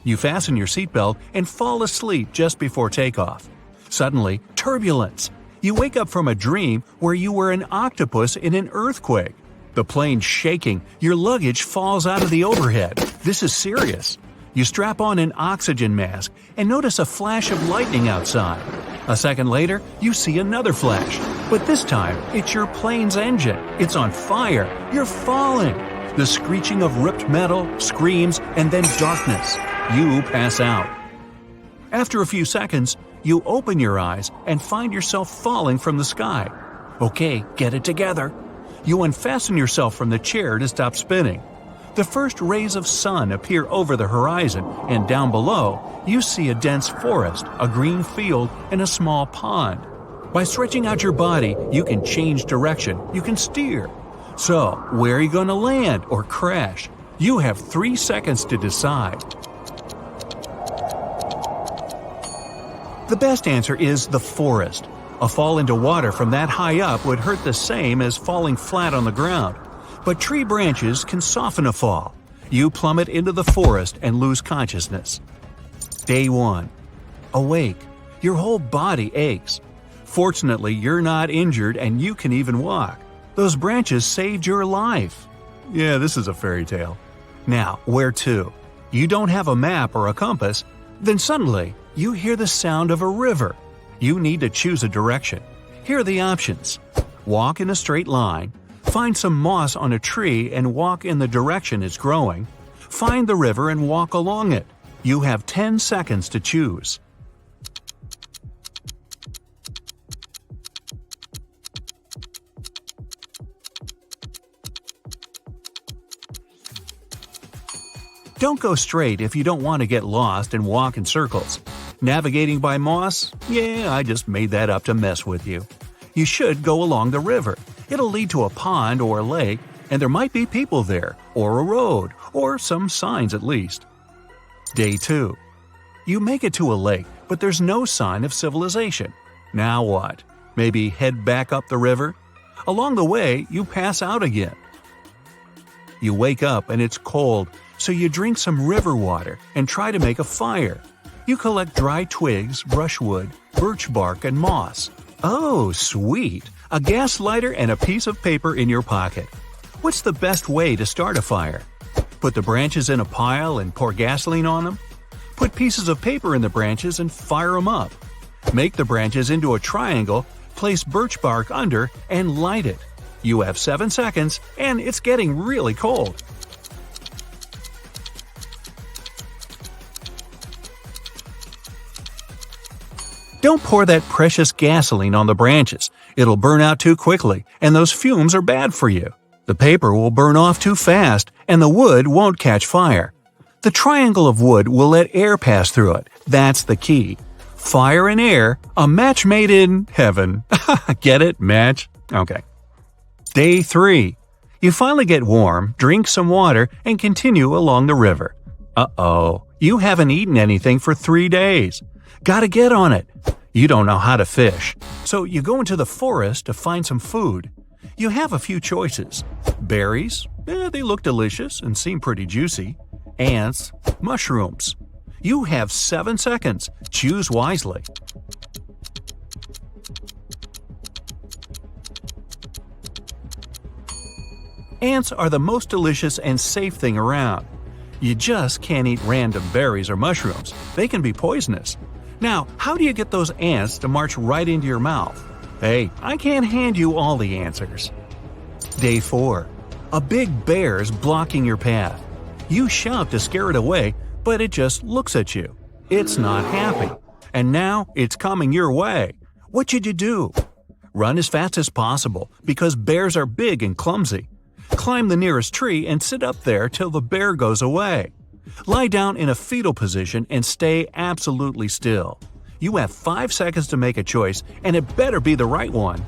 You fasten your seatbelt and fall asleep just before takeoff. Suddenly, turbulence. You wake up from a dream where you were an octopus in an earthquake. The plane's shaking, your luggage falls out of the overhead. This is serious. You strap on an oxygen mask and notice a flash of lightning outside. A second later, you see another flash, but this time it's your plane's engine. It's on fire. You're falling. The screeching of ripped metal, screams, and then darkness. You pass out. After a few seconds, you open your eyes and find yourself falling from the sky. Okay, get it together. You unfasten yourself from the chair to stop spinning. The first rays of sun appear over the horizon, and down below, you see a dense forest, a green field, and a small pond. By stretching out your body, you can change direction, you can steer. So, where are you going to land or crash? You have 3 seconds to decide. The best answer is the forest. A fall into water from that high up would hurt the same as falling flat on the ground. But tree branches can soften a fall. You plummet into the forest and lose consciousness. Day 1. Awake. Your whole body aches. Fortunately, you're not injured and you can even walk. Those branches saved your life. Yeah, this is a fairy tale. Now, where to? You don't have a map or a compass. Then suddenly, you hear the sound of a river. You need to choose a direction. Here are the options. Walk in a straight line. Find some moss on a tree and walk in the direction it's growing. Find the river and walk along it. You have 10 seconds to choose. Don't go straight if you don't want to get lost and walk in circles. Navigating by moss? Yeah, I just made that up to mess with you. You should go along the river. It'll lead to a pond or a lake, and there might be people there, or a road, or some signs at least. Day 2. You make it to a lake, but there's no sign of civilization. Now what? Maybe head back up the river? Along the way, you pass out again. You wake up and it's cold, so you drink some river water and try to make a fire. You collect dry twigs, brushwood, birch bark, and moss. Oh, sweet! A gas lighter and a piece of paper in your pocket. What's the best way to start a fire? Put the branches in a pile and pour gasoline on them? Put pieces of paper in the branches and fire them up. Make the branches into a triangle, place birch bark under, and light it. You have 7 seconds, and it's getting really cold. Don't pour that precious gasoline on the branches. It'll burn out too quickly, and those fumes are bad for you. The paper will burn off too fast, and the wood won't catch fire. The triangle of wood will let air pass through it. That's the key. Fire and air, a match made in heaven. Get it? Match? Okay. Day 3. You finally get warm, drink some water, and continue along the river. Uh-oh, you haven't eaten anything for 3 days. Gotta get on it. You don't know how to fish, so you go into the forest to find some food. You have a few choices. Berries, they look delicious and seem pretty juicy. Ants, mushrooms. You have 7 seconds. Choose wisely. Ants are the most delicious and safe thing around. You just can't eat random berries or mushrooms. They can be poisonous. Now, how do you get those ants to march right into your mouth? Hey, I can't hand you all the answers. Day 4. A big bear is blocking your path. You shout to scare it away, but it just looks at you. It's not happy. And now it's coming your way. What should you do? Run as fast as possible, because bears are big and clumsy. Climb the nearest tree and sit up there till the bear goes away. Lie down in a fetal position and stay absolutely still. You have 5 seconds to make a choice, and it better be the right one.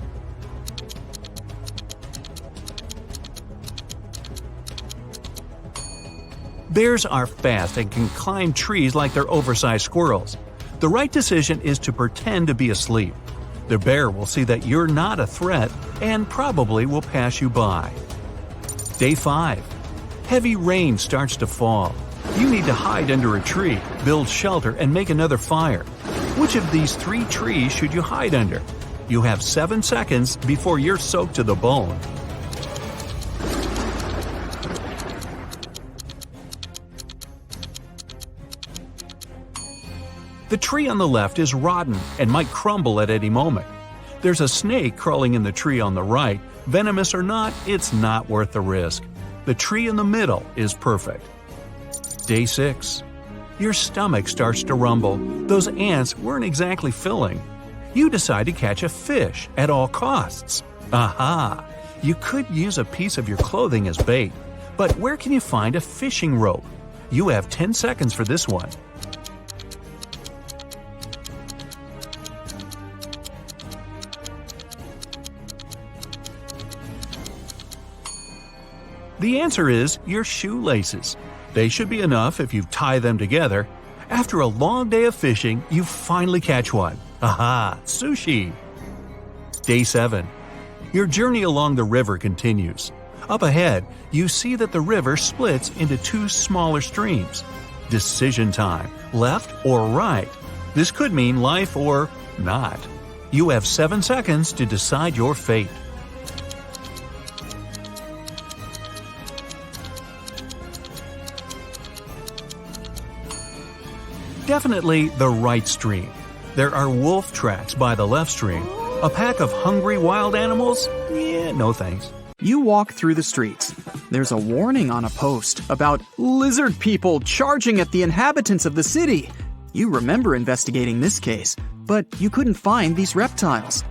Bears are fast and can climb trees like they're oversized squirrels. The right decision is to pretend to be asleep. The bear will see that you're not a threat and probably will pass you by. Day 5. Heavy rain starts to fall. You need to hide under a tree, build shelter, and make another fire. Which of these 3 trees should you hide under? You have 7 seconds before you're soaked to the bone. The tree on the left is rotten and might crumble at any moment. There's a snake crawling in the tree on the right. Venomous or not, it's not worth the risk. The tree in the middle is perfect. Day 6. Your stomach starts to rumble. Those ants weren't exactly filling. You decide to catch a fish at all costs. Aha! You could use a piece of your clothing as bait. But where can you find a fishing rope? You have 10 seconds for this one. The answer is your shoelaces. They should be enough if you tie them together. After a long day of fishing, you finally catch one. Aha! Sushi! Day 7. Your journey along the river continues. Up ahead, you see that the river splits into 2 smaller streams. Decision time, left or right. This could mean life or not. You have 7 seconds to decide your fate. Definitely the right stream. There are wolf tracks by the left stream. A pack of hungry wild animals? Yeah, no thanks. You walk through the streets. There's a warning on a post about lizard people charging at the inhabitants of the city. You remember investigating this case, but you couldn't find these reptiles.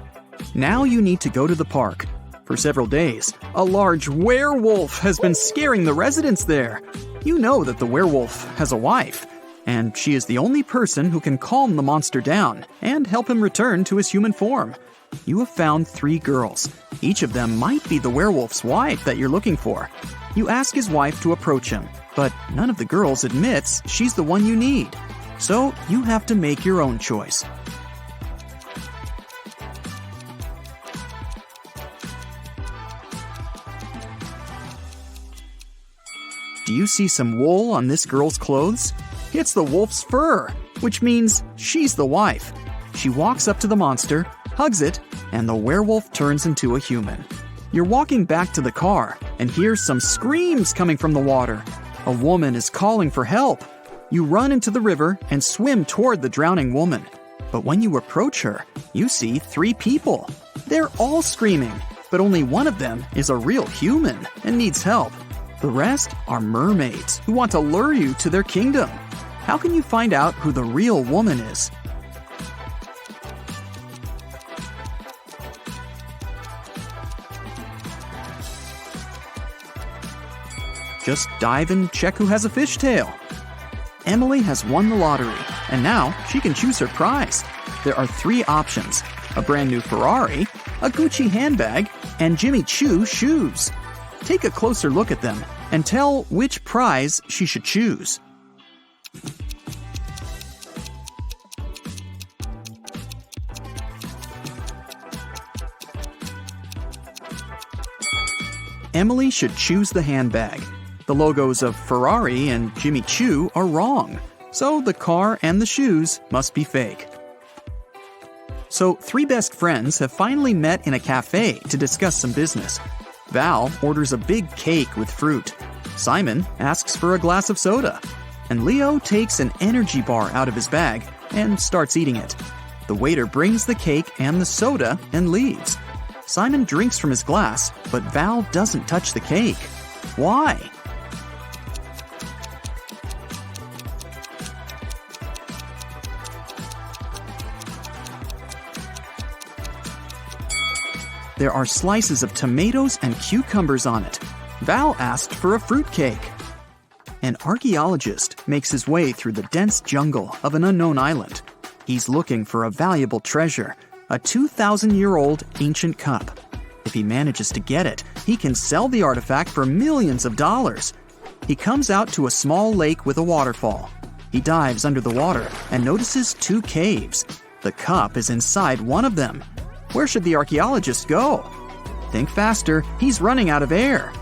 Now you need to go to the park. For several days, a large werewolf has been scaring the residents there. You know that the werewolf has a wife, and she is the only person who can calm the monster down and help him return to his human form. You have found 3 girls. Each of them might be the werewolf's wife that you're looking for. You ask his wife to approach him, but none of the girls admits she's the one you need. So you have to make your own choice. Do you see some wool on this girl's clothes? It's the wolf's fur, which means she's the wife. She walks up to the monster, hugs it, and the werewolf turns into a human. You're walking back to the car and hear some screams coming from the water. A woman is calling for help. You run into the river and swim toward the drowning woman. But when you approach her, you see 3 people. They're all screaming, but only one of them is a real human and needs help. The rest are mermaids who want to lure you to their kingdom. How can you find out who the real woman is? Just dive and check who has a fishtail. Emily has won the lottery, and now she can choose her prize. There are 3 options: a brand new Ferrari, a Gucci handbag, and Jimmy Choo shoes. Take a closer look at them and tell which prize she should choose. Emily should choose the handbag. The logos of Ferrari and Jimmy Choo are wrong, so the car and the shoes must be fake. So 3 best friends have finally met in a cafe to discuss some business. Val orders a big cake with fruit. Simon asks for a glass of soda. And Leo takes an energy bar out of his bag and starts eating it. The waiter brings the cake and the soda and leaves. Simon drinks from his glass, but Val doesn't touch the cake. Why? There are slices of tomatoes and cucumbers on it. Val asked for a fruitcake. An archaeologist makes his way through the dense jungle of an unknown island. He's looking for a valuable treasure, a 2,000-year-old ancient cup. If he manages to get it, he can sell the artifact for millions of dollars. He comes out to a small lake with a waterfall. He dives under the water and notices 2 caves. The cup is inside one of them. Where should the archaeologist go? Think faster, he's running out of air.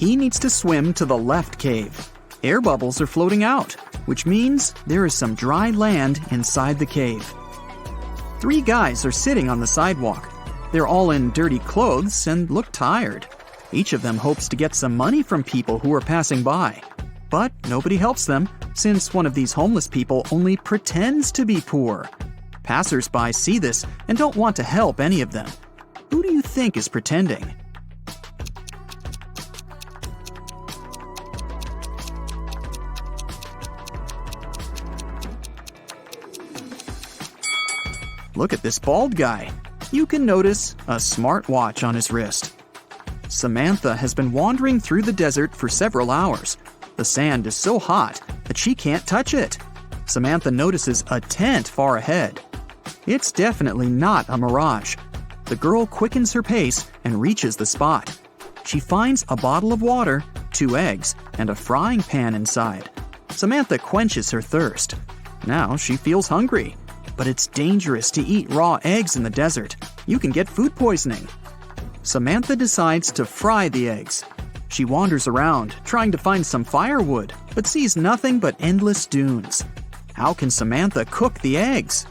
He needs to swim to the left cave. Air bubbles are floating out, which means there is some dry land inside the cave. 3 guys are sitting on the sidewalk. They're all in dirty clothes and look tired. Each of them hopes to get some money from people who are passing by. But nobody helps them, since one of these homeless people only pretends to be poor. Passers-by see this and don't want to help any of them. Who do you think is pretending? Look at this bald guy. You can notice a smartwatch on his wrist. Samantha has been wandering through the desert for several hours. The sand is so hot that she can't touch it. Samantha notices a tent far ahead. It's definitely not a mirage. The girl quickens her pace and reaches the spot. She finds a bottle of water, 2 eggs, and a frying pan inside. Samantha quenches her thirst. Now she feels hungry. But it's dangerous to eat raw eggs in the desert. You can get food poisoning. Samantha decides to fry the eggs. She wanders around, trying to find some firewood, but sees nothing but endless dunes. How can Samantha cook the eggs?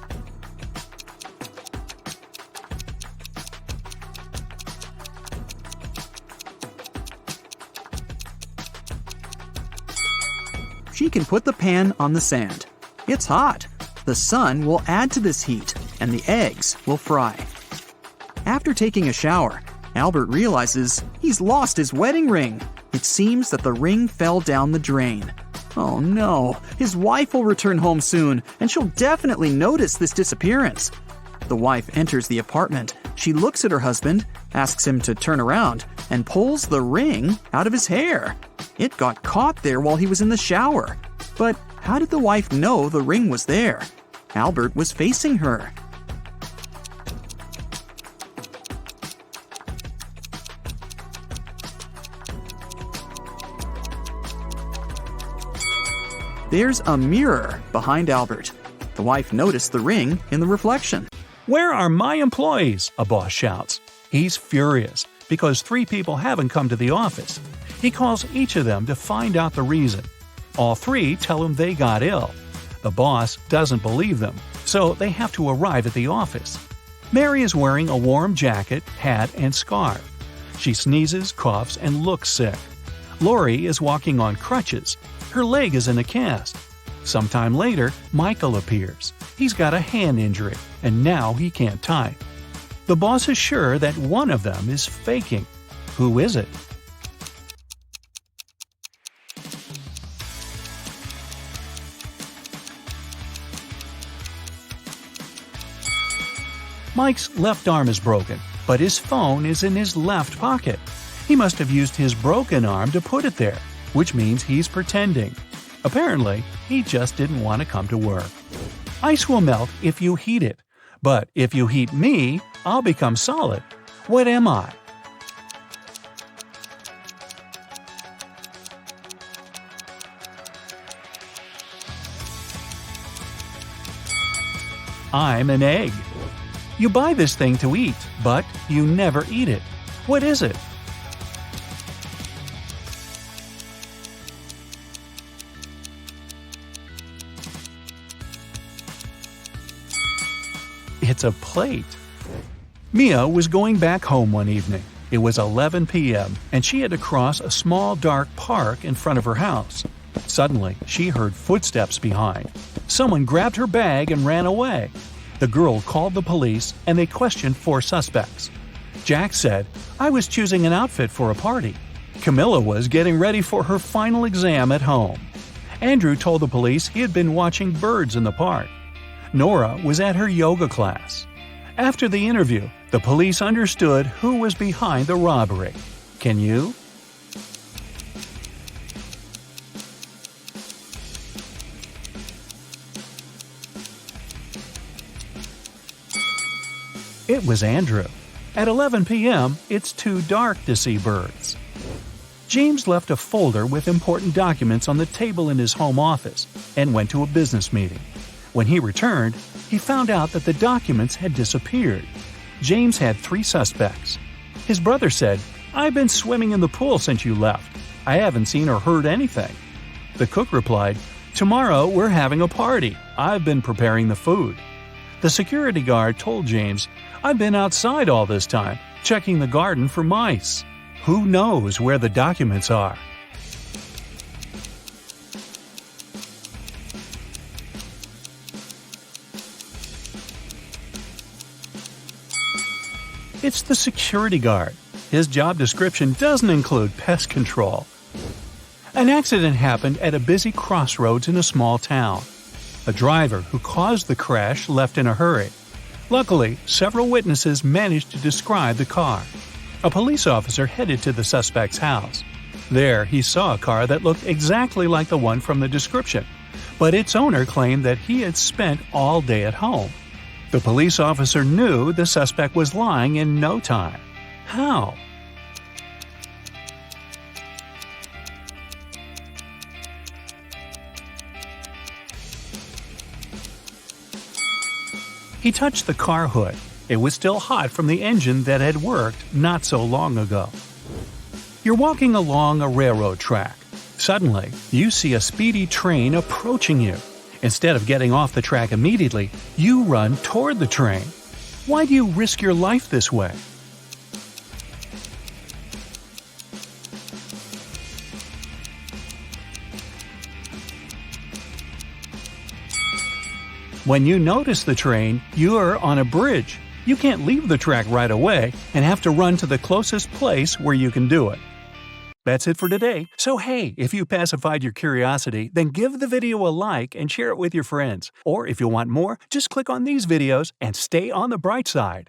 She can put the pan on the sand. It's hot. The sun will add to this heat, and the eggs will fry. After taking a shower, Albert realizes he's lost his wedding ring. It seems that the ring fell down the drain. Oh no, his wife will return home soon, and she'll definitely notice this disappearance. The wife enters the apartment. She looks at her husband, asks him to turn around, and pulls the ring out of his hair. It got caught there while he was in the shower. But how did the wife know the ring was there? Albert was facing her. There's a mirror behind Albert. The wife noticed the ring in the reflection. "Where are my employees?" a boss shouts. He's furious because 3 people haven't come to the office. He calls each of them to find out the reason. All 3 tell him they got ill. The boss doesn't believe them, so they have to arrive at the office. Mary is wearing a warm jacket, hat, and scarf. She sneezes, coughs, and looks sick. Lori is walking on crutches. Her leg is in a cast. Sometime later, Michael appears. He's got a hand injury, and now he can't type. The boss is sure that one of them is faking. Who is it? Mike's left arm is broken, but his phone is in his left pocket. He must have used his broken arm to put it there, which means he's pretending. Apparently, he just didn't want to come to work. Ice will melt if you heat it, but if you heat me, I'll become solid. What am I? I'm an egg. You buy this thing to eat, but you never eat it. What is it? It's a plate. Mia was going back home one evening. It was 11 p.m., and she had to cross a small dark park in front of her house. Suddenly, she heard footsteps behind. Someone grabbed her bag and ran away. The girl called the police, and they questioned 4 suspects. Jack said, "I was choosing an outfit for a party." Camilla was getting ready for her final exam at home. Andrew told the police he had been watching birds in the park. Nora was at her yoga class. After the interview, the police understood who was behind the robbery. Can you? It was Andrew. At 11 p.m., it's too dark to see birds. James left a folder with important documents on the table in his home office and went to a business meeting. When he returned, he found out that the documents had disappeared. James had 3 suspects. His brother said, "I've been swimming in the pool since you left. I haven't seen or heard anything." The cook replied, "Tomorrow we're having a party. I've been preparing the food." The security guard told James, "I've been outside all this time, checking the garden for mice. Who knows where the documents are?" It's the security guard. His job description doesn't include pest control. An accident happened at a busy crossroads in a small town. A driver who caused the crash left in a hurry. Luckily, several witnesses managed to describe the car. A police officer headed to the suspect's house. There, he saw a car that looked exactly like the one from the description, but its owner claimed that he had spent all day at home. The police officer knew the suspect was lying in no time. How? He touched the car hood. It was still hot from the engine that had worked not so long ago. You're walking along a railroad track. Suddenly, you see a speedy train approaching you. Instead of getting off the track immediately, you run toward the train. Why do you risk your life this way? When you notice the train, you're on a bridge. You can't leave the track right away and have to run to the closest place where you can do it. That's it for today. So hey, if you pacified your curiosity, then give the video a like and share it with your friends. Or if you want more, just click on these videos and stay on the bright side.